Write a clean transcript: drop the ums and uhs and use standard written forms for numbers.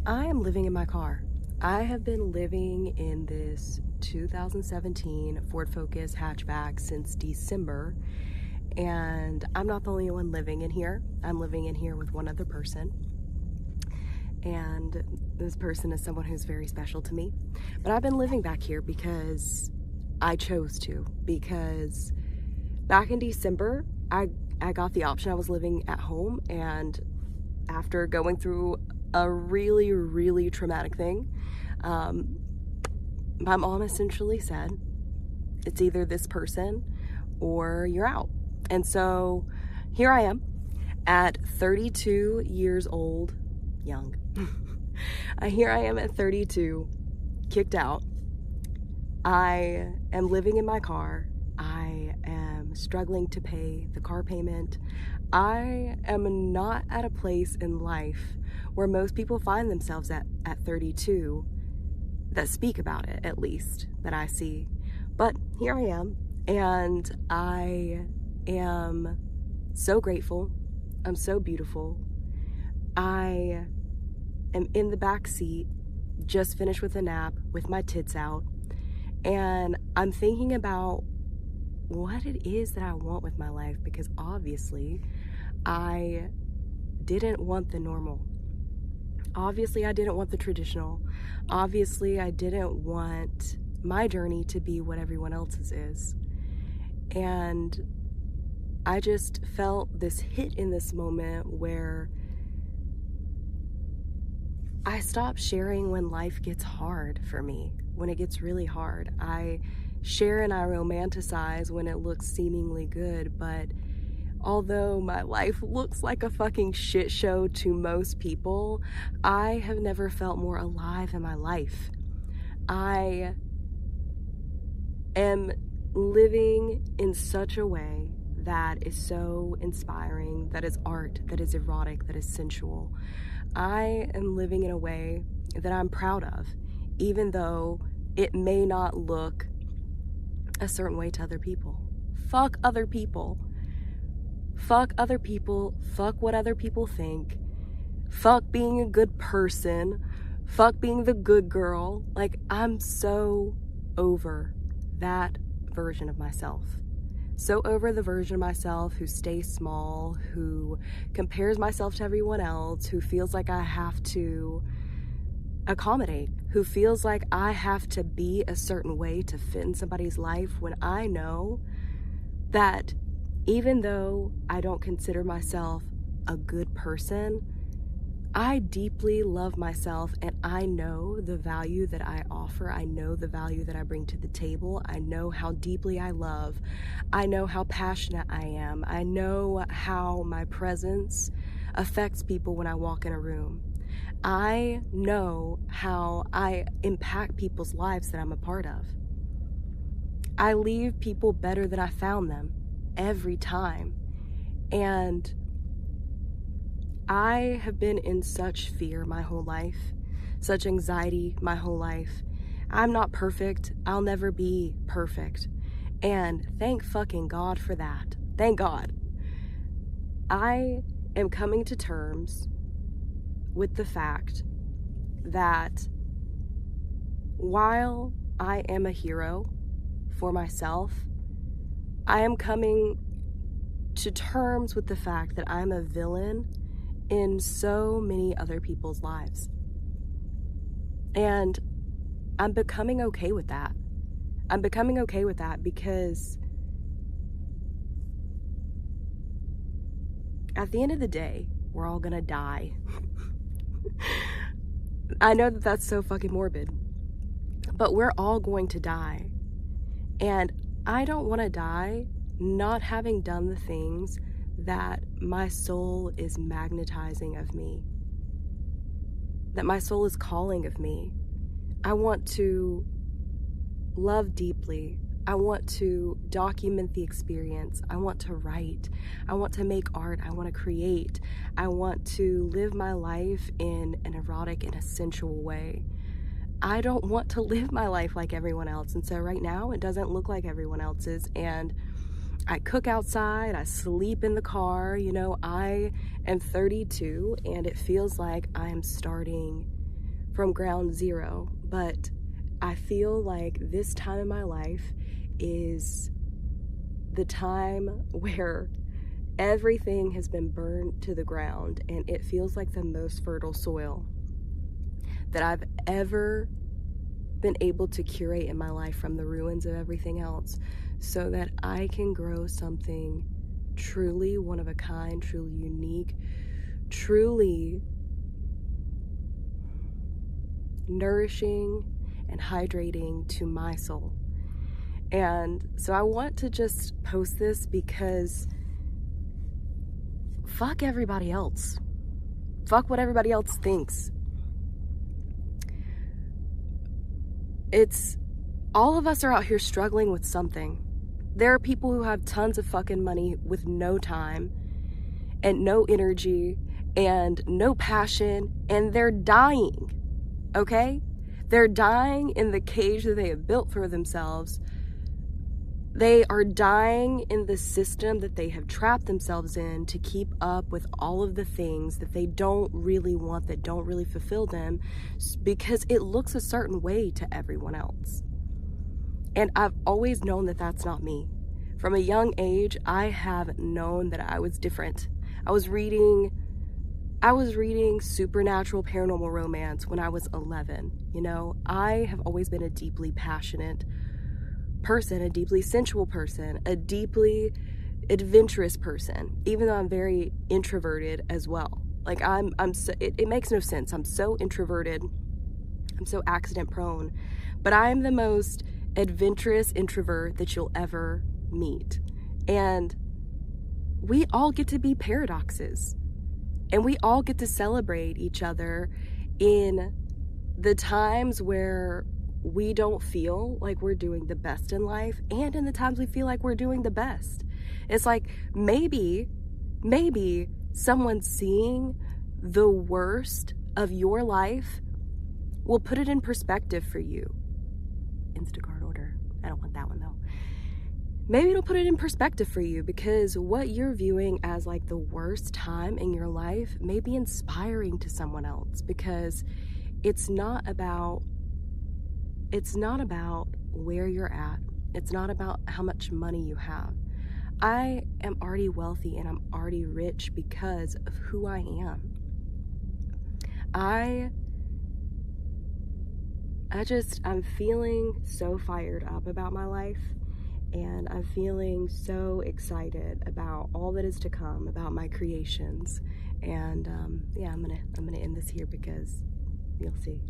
I am living in my car. I have been living in this 2017 Ford Focus hatchback since December, and I'm not the only one living in here. I'm living in here with one other person, and this person is someone who's very special to me. But I've been living back here because I chose to, because back in December, I got the option. I was living at home, and after going through a really traumatic thing, my mom essentially said, it's either this person or you're out. And so here I am at 32 years old, young. Here I am at 32, kicked out. I am living in my car. I am struggling to pay the car payment. I am not at a place in life where most people find themselves at 32 that speak about it, at least, that I see. But here I am, and I am so grateful. I'm so beautiful. I am in the back seat, just finished with a nap, with my tits out, and I'm thinking about what it is that I want with my life, because obviously I didn't want the normal. Obviously I didn't want the traditional. Obviously I didn't want my journey to be what everyone else's is. And I just felt this hit in this moment where I stopped sharing when life gets hard for me, when it gets really hard. I share and I romanticize when it looks seemingly good, but although my life looks like a fucking shit show to most people, I have never felt more alive in my life. I am living in such a way that is so inspiring, that is art, that is erotic, that is sensual. I am living in a way that I'm proud of, even though it may not look a certain way to other people. Fuck other people. Fuck other people. Fuck what other people think. Fuck being a good person. Fuck being the good girl. Like, I'm so over that version of myself. So over the version of myself who stays small, who compares myself to everyone else, who feels like I have to accommodate, who feels like I have to be a certain way to fit in somebody's life, when I know that even though I don't consider myself a good person, I deeply love myself, and I know the value that I offer. I know the value that I bring to the table. I know how deeply I love. I know how passionate I am. I know how my presence affects people when I walk in a room. I know how I impact people's lives that I'm a part of. I leave people better than I found them every time. And I have been in such fear my whole life, such anxiety my whole life. I'm not perfect. I'll never be perfect. And thank fucking God for that. Thank God. I am coming to terms with the fact that while I am a hero for myself, I am coming to terms with the fact that I'm a villain in so many other people's lives. And I'm becoming okay with that. I'm becoming okay with that because at the end of the day, we're all gonna die. I know that that's so fucking morbid, but we're all going to die. And I don't want to die not having done the things that my soul is magnetizing of me, that my soul is calling of me. I want to love deeply. I want to document the experience. I want to write. I want to make art. I want to create. I want to live my life in an erotic and a sensual way. I don't want to live my life like everyone else. And so right now it doesn't look like everyone else's. And I cook outside, I sleep in the car. You know, I am 32 and it feels like I am starting from ground zero, but I feel like this time in my life is the time where everything has been burned to the ground, and it feels like the most fertile soil that I've ever been able to curate in my life from the ruins of everything else, so that I can grow something truly one of a kind, truly unique, truly nourishing and hydrating to my soul. And so I want to just post this because fuck everybody else. Fuck what everybody else thinks. It's all of us are out here struggling with something. There are people who have tons of fucking money with no time and no energy and no passion, and they're dying. Okay? They're dying in the cage that they have built for themselves. They are dying in the system that they have trapped themselves in to keep up with all of the things that they don't really want, that don't really fulfill them, because it looks a certain way to everyone else. And I've always known that that's not me. From a young age, I have known that I was different. I was reading supernatural paranormal romance when I was 11. You know, I have always been a deeply passionate person, a deeply sensual person, a deeply adventurous person, even though I'm very introverted as well. Like it makes no sense. I'm so introverted. I'm so accident prone, but I'm the most adventurous introvert that you'll ever meet. And we all get to be paradoxes. And we all get to celebrate each other in the times where we don't feel like we're doing the best in life, and in the times we feel like we're doing the best. It's like maybe someone seeing the worst of your life will put it in perspective for you. Instacart order. I don't want that one though. Maybe it'll put it in perspective for you, because what you're viewing as like the worst time in your life may be inspiring to someone else, because it's not about where you're at. It's not about how much money you have. I am already wealthy and I'm already rich because of who I am. I'm feeling so fired up about my life, and I'm feeling so excited about all that is to come, about my creations. And yeah, I'm gonna end this here because you'll see.